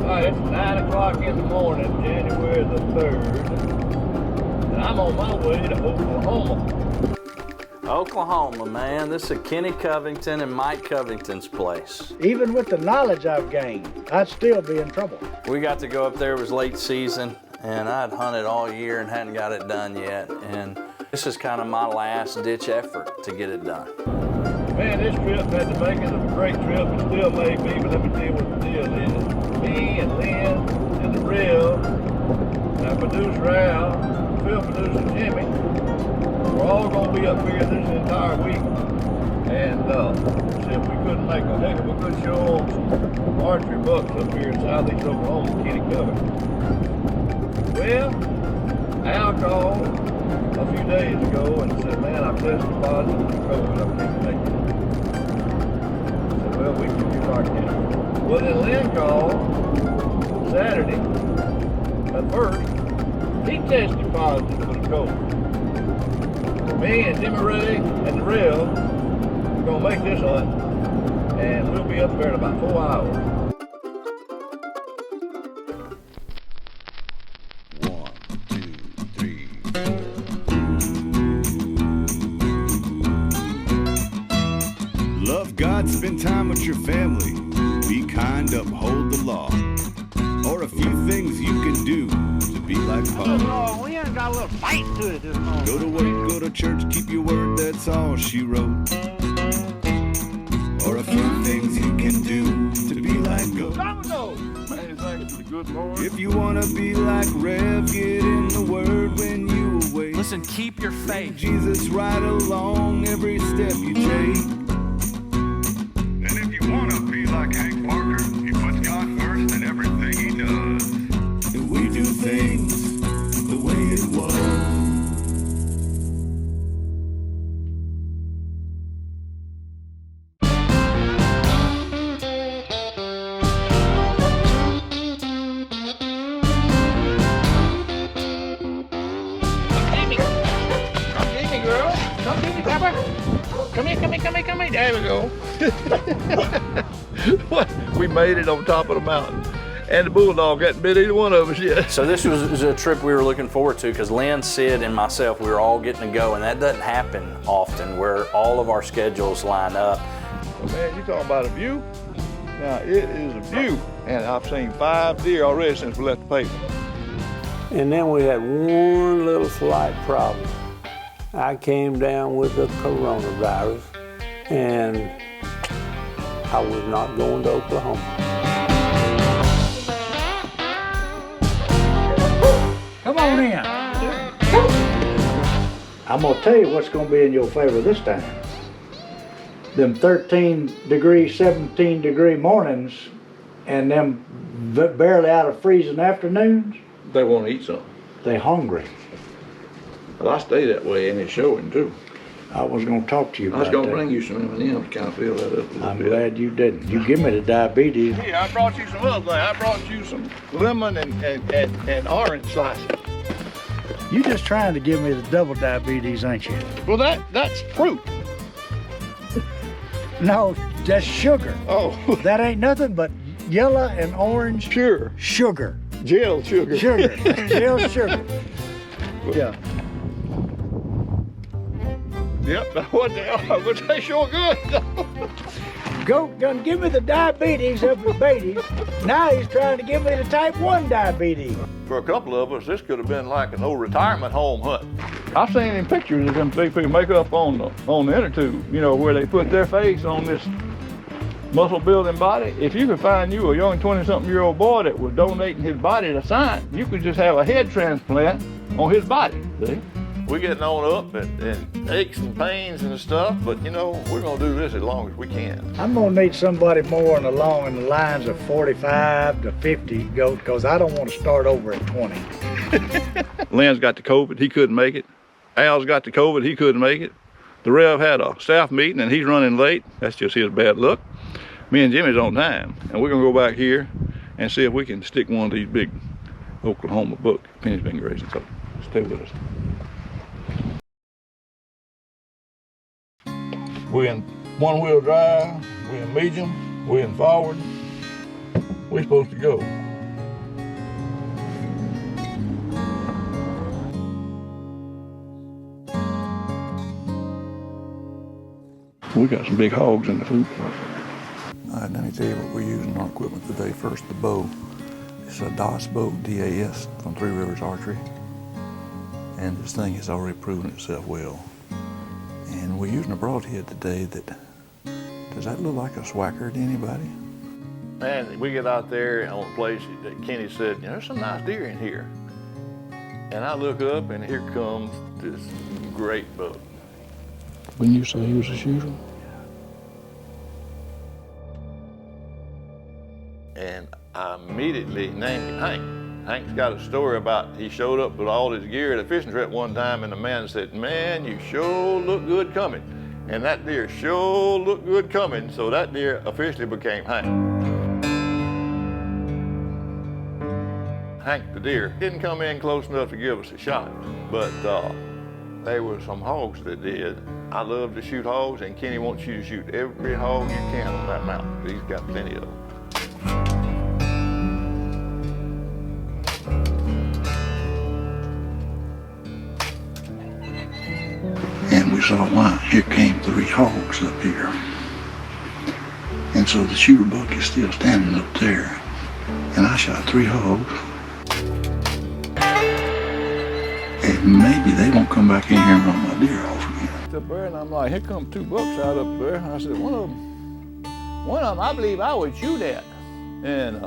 Alright, it's 9 o'clock in the morning, January the 3rd, and I'm on my way to Oklahoma. Oklahoma, man. This is Kenny Covington and Mike Covington's place. Even with the knowledge I've gained, I'd still be in trouble. We got to go up there, it was late season, and I'd hunted all year and hadn't got it done yet. And this is kind of my last ditch effort to get it done. Man, this trip had the makings of a great trip. It still may be, but let me tell you what the deal is. Me and Lynn and the Rev, and our producer Al, film producer Jimmy, we're all going to be up here this entire week. And see if we couldn't make a heck of a good show on some archery bucks up here in southeast Oklahoma, Kenny Covington. Well, Al called a few days ago and said, man, I tested positive for COVID, I can't make it. I said, well, we can use our camera. Well, then Lynn called Saturday, at first, he tested positive for the COVID. Me and Jimmy Ray and the Rev are going to make this hunt, and we'll be up there in about 4 hours. Love God, spend time with your family, be kind, uphold the law, or a few things you can do to be like Paul. Oh, we ain't got a little fight to it this morning. Go to work, go to church, keep your word, that's all she wrote. Or a few things you can do to be like God. Man, thanks to the good Lord. If you want to be like Rev, get in the word when you awake. Listen, keep your faith. Jesus right along every step you take. And if you want to be like Hank Parker, he puts God first in everything he does. And we do things the way it was. Come here. There we go. We made it on top of the mountain. And the bulldog hadn't bit either one of us yet. So this was a trip we were looking forward to because Lynn, Sid, and myself, we were all getting to go, and that doesn't happen often where all of our schedules line up. Well, man, you talking about a view? Now, it is a view. And I've seen 5 deer already since we left the paper. And then we had one little slight problem. I came down with the coronavirus, and I was not going to Oklahoma. Come on in. I'm gonna tell you what's gonna be in your favor this time. Them 13 degree, 17 degree mornings and them barely out of freezing afternoons, They want to eat something. they hungry. Well, I stay that way and it's showing too. I was gonna talk to you I was about going to that. bring you some M&M's to kind of fill that up a little I'm bit. glad you didn't. You give me the diabetes. Yeah, I brought you some other things. I brought you some lemon and orange slices. You just trying to give me the double diabetes, ain't you? Well, that's fruit. No, that's sugar. Oh, That ain't nothing but yellow and orange sure. sugar. Gel sugar. Sugar. Real sugar. Yeah. Yep, what they are, but they sure good. Go, done give me the diabetes of the babies. Now he's trying to give me the type 1 diabetes. For a couple of us, this could have been like an old retirement home hunt. I've seen in pictures of them people make up on the inner tube, you know, where they put their face on this muscle building body. If you could find you a young 20-something-year-old boy that was donating his body to science, you could just have a head transplant on his body, see? We're getting on up and aches and pains and stuff, but you know, we're gonna do this as long as we can. I'm gonna need somebody more along the lines of 45 to 50 go, because I don't want to start over at 20. Lynn's got the COVID, he couldn't make it. Al's got the COVID, he couldn't make it. The Rev had a staff meeting and he's running late. That's just his bad luck. Me and Jimmy's on time, and we're gonna go back here and see if we can stick one of these big Oklahoma buck penny's been grazing. So stay with us. We're in one-wheel drive, we're in medium, we're in forward. We're supposed to go. We got some big hogs in the food. All right, let me tell you what we're using our equipment today. First, the bow. It's a DAS bow, D-A-S, from Three Rivers Archery. And this thing has already proven itself well. And we're using a broadhead today that, does that look like a swacker to anybody? Man, we get out there on a place that Kenny said, you know, there's some nice deer in here. And I look up and here comes this great buck. When you say he was a shooter? And I immediately named him Hank. Hank's got a story about he showed up with all his gear at a fishing trip one time and the man said, man, you sure look good coming. And that deer sure looked good coming, so that deer officially became Hank. Hank the deer didn't come in close enough to give us a shot, but there were some hogs that did. I love to shoot hogs, and Kenny wants you to shoot every hog you can on that mountain. He's got plenty of them. And we saw why. Here came 3 hogs up here. And so the shooter buck is still standing up there. And I shot 3 hogs. And maybe they won't come back in here and run my deer off again. Up there, and I'm like, here come 2 bucks out up there. And I said, one of them, I believe I would shoot at. And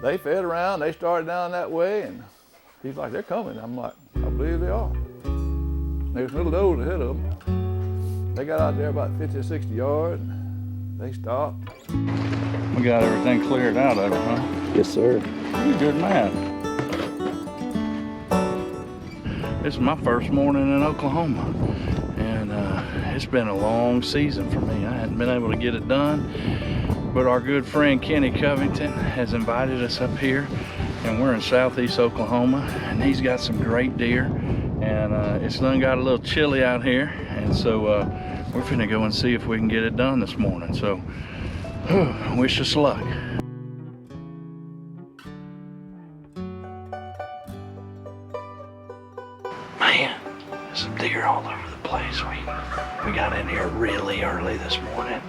they fed around, they started down that way, and he's like, they're coming. I'm like, I believe they are. There's little does ahead of them. They got out there about 50 or 60 yards. They stopped. We got everything cleared out of it, huh? Yes, sir. You're a good man. This is my first morning in Oklahoma, and it's been a long season for me. I hadn't been able to get it done, but our good friend Kenny Covington has invited us up here, and we're in southeast Oklahoma, and he's got some great deer, and it's done got a little chilly out here, and so we're finna go and see if we can get it done this morning. So, wish us luck. Man, there's some deer all over the place. We got in here really early this morning.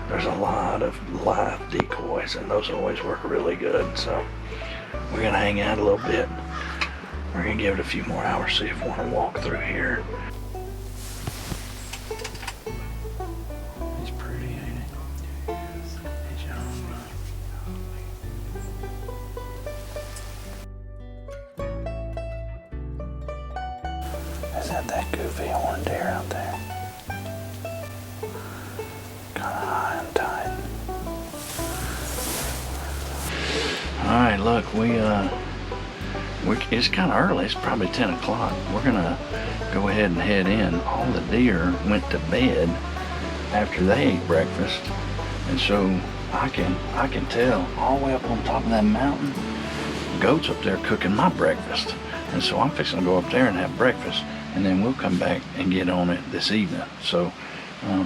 There's a lot of live decoys, and those always work really good. So we're gonna hang out a little bit. We're gonna give it a few more hours, see if we wanna walk through here. He's pretty, ain't he? He's young. Is that goofy horned deer out there? Kinda high and tight. Alright, look, it's kinda early, it's probably 10 o'clock. We're gonna go ahead and head in. All the deer went to bed after they ate breakfast. And so I can tell all the way up on top of that mountain, goats up there cooking my breakfast. And so I'm fixing to go up there and have breakfast, and then we'll come back and get on it this evening. So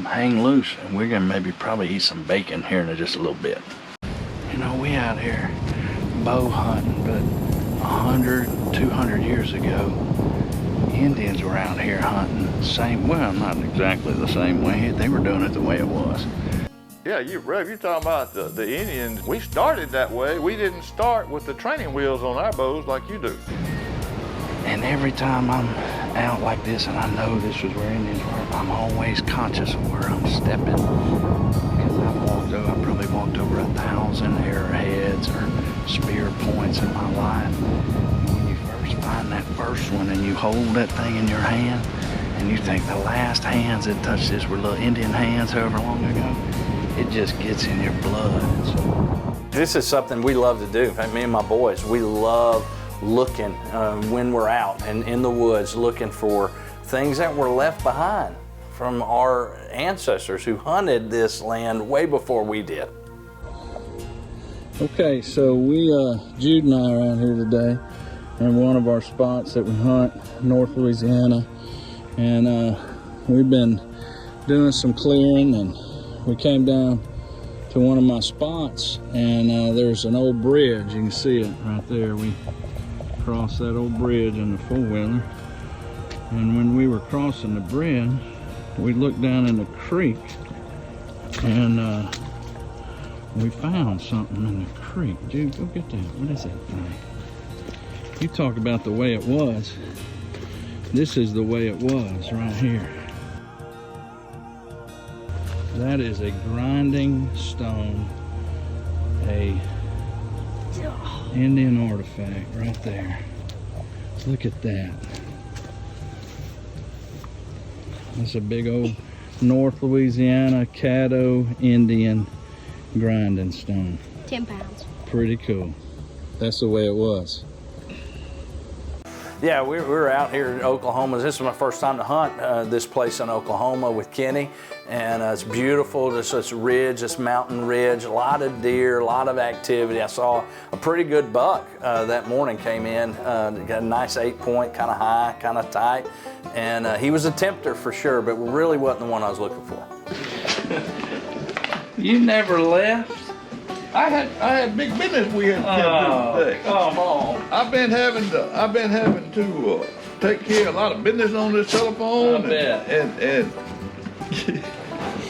hang loose, and we're gonna maybe probably eat some bacon here in just a little bit. You know, we out here bow hunting, but 100, 200 years ago, Indians were out here hunting well, not exactly the same way. They were doing it the way it was. Yeah, you're talking about the Indians. We started that way. We didn't start with the training wheels on our bows like you do. And every time I'm out like this and I know this is where Indians were, I'm always conscious of where I'm stepping. Because I probably walked over 1,000 arrowheads or spear points in my life. And when you first find that first one and you hold that thing in your hand and you think the last hands that touched this were little Indian hands however long ago, it just gets in your blood. So, this is something we love to do. In fact, me and my boys, we love looking when we're out and in the woods looking for things that were left behind from our ancestors who hunted this land way before we did. Okay, so Jude and I are out here today in one of our spots that we hunt, North Louisiana, and we've been doing some clearing, and we came down to one of my spots, and there's an old bridge. You can see it right there. We crossed that old bridge in the four-wheeler, and when we were crossing the bridge, we looked down in the creek and we found something in the creek. Dude, go get that. What is that thing? You talk about the way it was. This is the way it was right here. That is a grinding stone, a Indian artifact right there. Look at that. That's a big old North Louisiana Caddo Indian grinding stone. 10 pounds. Pretty cool. That's the way it was. Yeah, we were out here in Oklahoma. This is my first time to hunt this place in Oklahoma with Kenny. And it's beautiful, just this ridge, this mountain ridge, a lot of deer, a lot of activity. I saw a pretty good buck that morning came in, got a nice 8-point, kind of high, kind of tight. And he was a tempter for sure, but really wasn't the one I was looking for. You never left? I had big business we had to do today. Come on. I've been having to take care of a lot of business on this telephone. I bet. And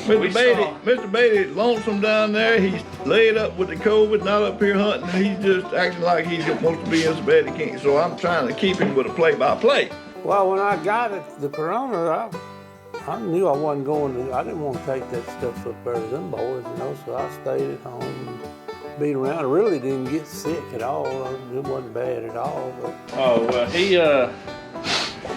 Mr. Beatty's lonesome down there. He's laid up with the COVID, not up here hunting. He's just acting like he's supposed to be in so bad he can't. So I'm trying to keep him with a play-by-play. Well, when I got it, the corona, I knew I wasn't going to, I didn't want to take that stuff up there to them boys, you know, so I stayed at home and beat around. I really didn't get sick at all. It wasn't bad at all. But. Oh, well, he,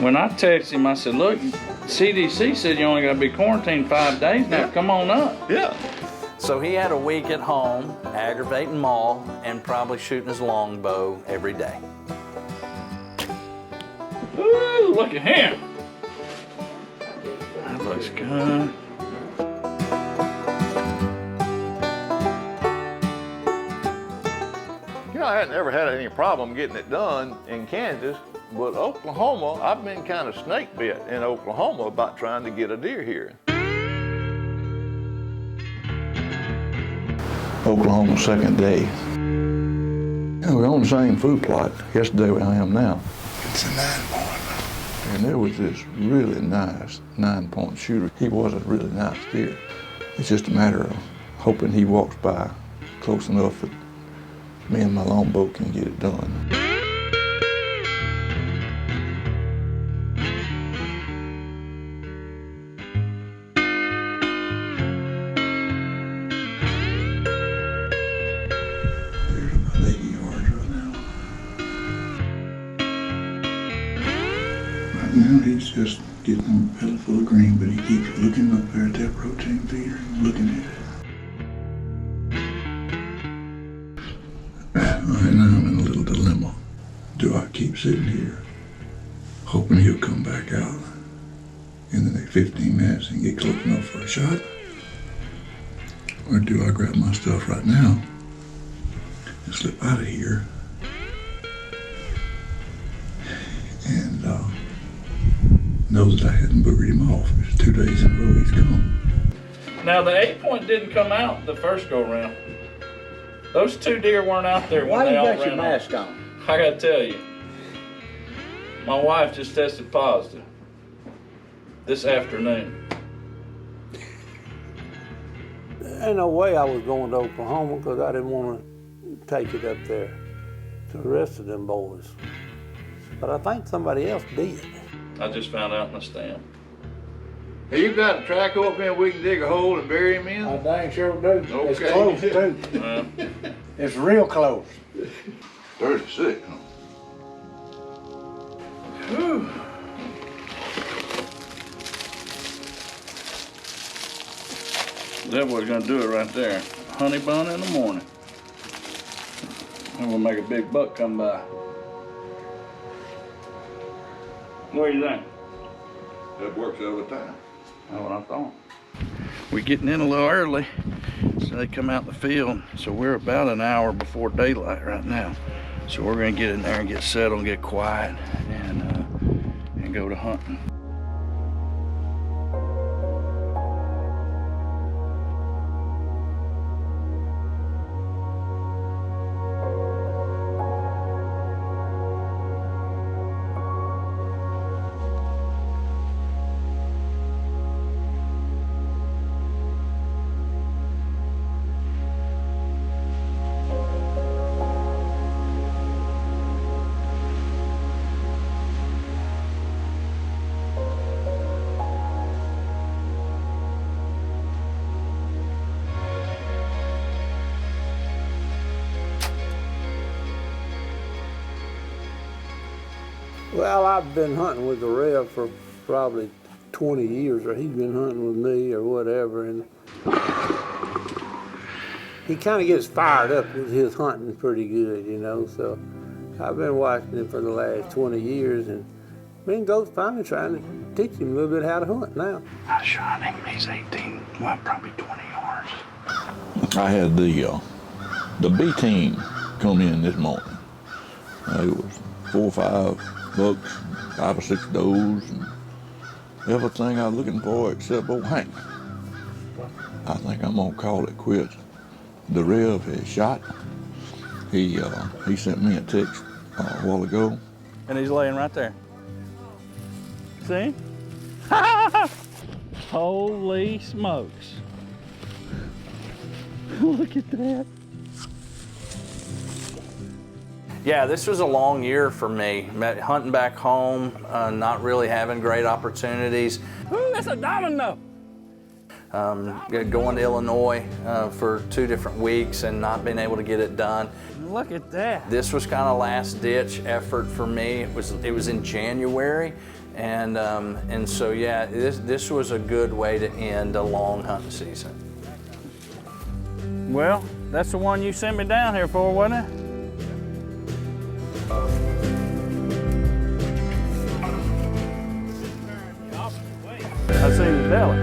when I texted him, I said, look, CDC said you only got to be quarantined 5 days now. Come on up. Yeah. So he had a week at home, aggravating maul, and probably shooting his longbow every day. Ooh, look at him. That looks good. You know, I hadn't ever had any problem getting it done in Kansas, but Oklahoma, I've been kind of snake bit in Oklahoma about trying to get a deer here. Oklahoma, second day. Yeah, we're on the same food plot yesterday where I am now. It's a 9-point. And there was this really nice 9-point shooter. He was a really nice deer. It's just a matter of hoping he walks by close enough that me and my longbow can get it done. There's about 80 yards right now. Right now he's just getting a belly full of green, but he keeps looking up there at that protein feeder and looking at it. Right now I'm in a little dilemma. Do I keep sitting here hoping he'll come back out in the next 15 minutes and get close enough for a shot? Or do I grab my stuff right now and slip out of here and know that I hadn't boogered him off? It's 2 days in a row he's come. Now, the 8-point didn't come out the first go around. Those 2 deer weren't out there when Why they you all got your ran mask off. on? I gotta tell you, my wife just tested positive this afternoon. Ain't no way I was going to Oklahoma because I didn't want to take it up there to the rest of them boys. But I think somebody else did. I just found out in the stand. Hey, you got a track up here we can dig a hole and bury him in? I dang sure do. It's Okay. close too. It's real close. 36, huh? Whew. That was gonna do it right there. Honey bun in the morning. And we'll make a big buck come by. What do you think? That works all the time. That's what I thought. We're getting in a little early, so they come out in the field. So we're about an hour before daylight right now. So we're gonna get in there and get settled and get quiet and go to hunting. Well, I've been hunting with the Rev for probably 20 years, or he's been hunting with me or whatever, and he kind of gets fired up with his hunting pretty good, you know, so I've been watching him for the last 20 years, and me and Ghost finally trying to teach him a little bit how to hunt now. I shot him, he's 18, well, probably 20 yards. I had the B team come in this morning. It was 4 or 5 bucks, 5 or 6 does, and everything I was looking for except old Hank. I think I'm gonna call it quits. The Rev has shot. He sent me a text a while ago. And he's laying right there. See? Holy smokes. Look at that. Yeah, this was a long year for me. Hunting back home, not really having great opportunities. Ooh, that's a domino. Going to Illinois for 2 different weeks and not being able to get it done. Look at that. This was kind of last ditch effort for me. It was in January, and so yeah, this was a good way to end a long hunting season. Well, that's the one you sent me down here for, wasn't it? I seen the belly.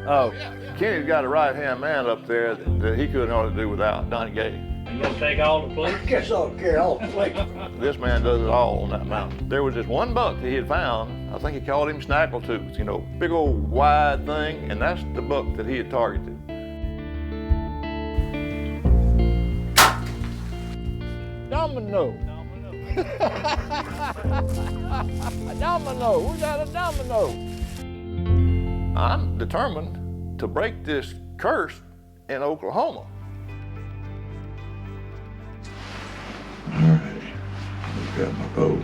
Oh, Kenny's got a right-hand man up there that he couldn't hardly do without, Donnie Gay. You gonna take all the plates? I guess I'll carry all the plates. This man does it all on that mountain. There was this one buck that he had found. I think he called him Snaggletooth, you know, big old wide thing, and that's the buck that he had targeted. Domino. Domino. We got a domino. I'm determined to break this curse in Oklahoma. All right, I've got my bow,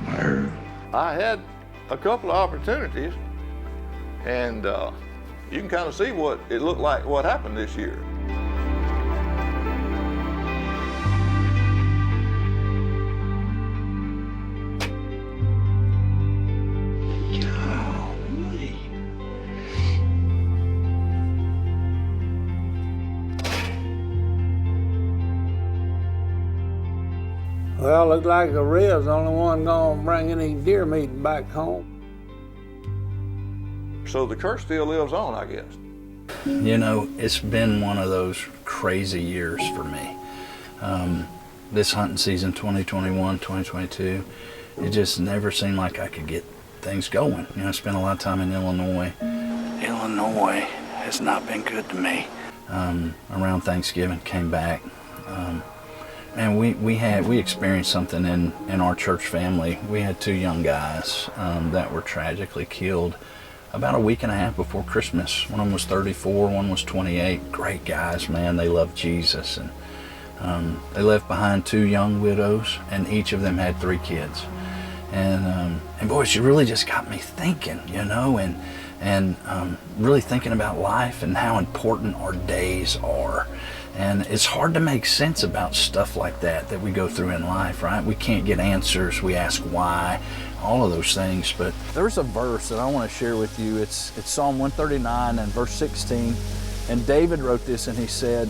my arrow. I had a couple of opportunities, and you can kind of see what it looked like, what happened this year. Well, looks like the Rev's the only one gonna bring any deer meat back home. So the curse still lives on, I guess. You know, it's been one of those crazy years for me. This hunting season, 2021, 2022, it just never seemed like I could get things going. You know, I spent a lot of time in Illinois. Illinois has not been good to me. Around Thanksgiving, came back. Man, we experienced something in our church family. We had 2 young guys that were tragically killed about a week and a half before Christmas. One of them was 34, one was 28. Great guys, man. They loved Jesus, and they left behind 2 young widows, and each of them had 3 kids. And boy, she really just got me thinking, you know, and really thinking about life and how important our days are. And it's hard to make sense about stuff like that we go through in life, right? We can't get answers. We ask why, all of those things. But there's a verse that I want to share with you. It's Psalm 139 and verse 16. And David wrote this, and he said,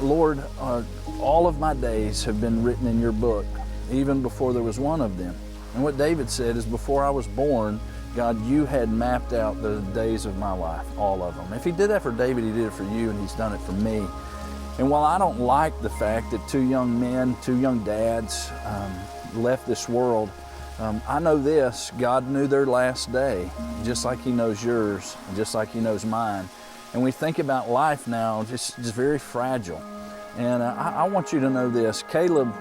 Lord, all of my days have been written in your book, even before there was one of them. And what David said is, before I was born, God, you had mapped out the days of my life, all of them. If he did that for David, he did it for you, and he's done it for me. And while I don't like the fact that 2 young men, 2 young dads left this world, I know this: God knew their last day, just like he knows yours, and just like he knows mine. And we think about life now, just very fragile. And I want you to know this: Caleb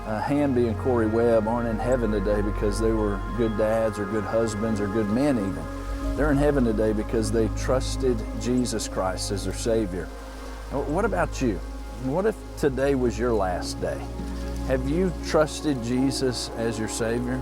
Hamby and Corey Webb aren't in heaven today because they were good dads or good husbands or good men even. They're in heaven today because they trusted Jesus Christ as their Savior. What about you? What if today was your last day? Have you trusted Jesus as your Savior?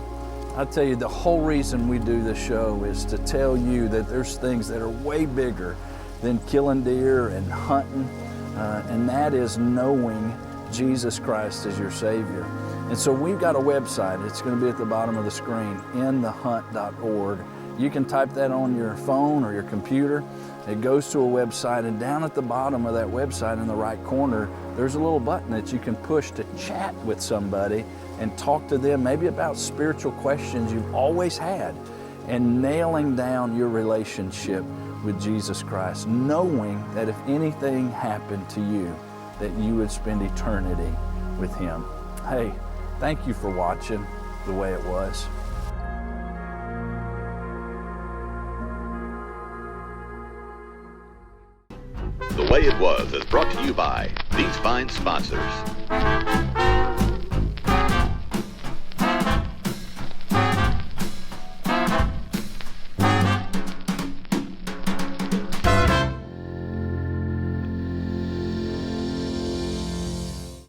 I tell you, the whole reason we do this show is to tell you that there's things that are way bigger than killing deer and hunting, and that is knowing Jesus Christ as your Savior. And so we've got a website. It's going to be at the bottom of the screen, inthehunt.org. You can type that on your phone or your computer. It goes to a website, and down at the bottom of that website in the right corner, there's a little button that you can push to chat with somebody and talk to them maybe about spiritual questions you've always had, and nailing down your relationship with Jesus Christ, knowing that if anything happened to you, that you would spend eternity with Him. Hey, thank you for watching The Way It Was. The Way It Was is brought to you by these fine sponsors.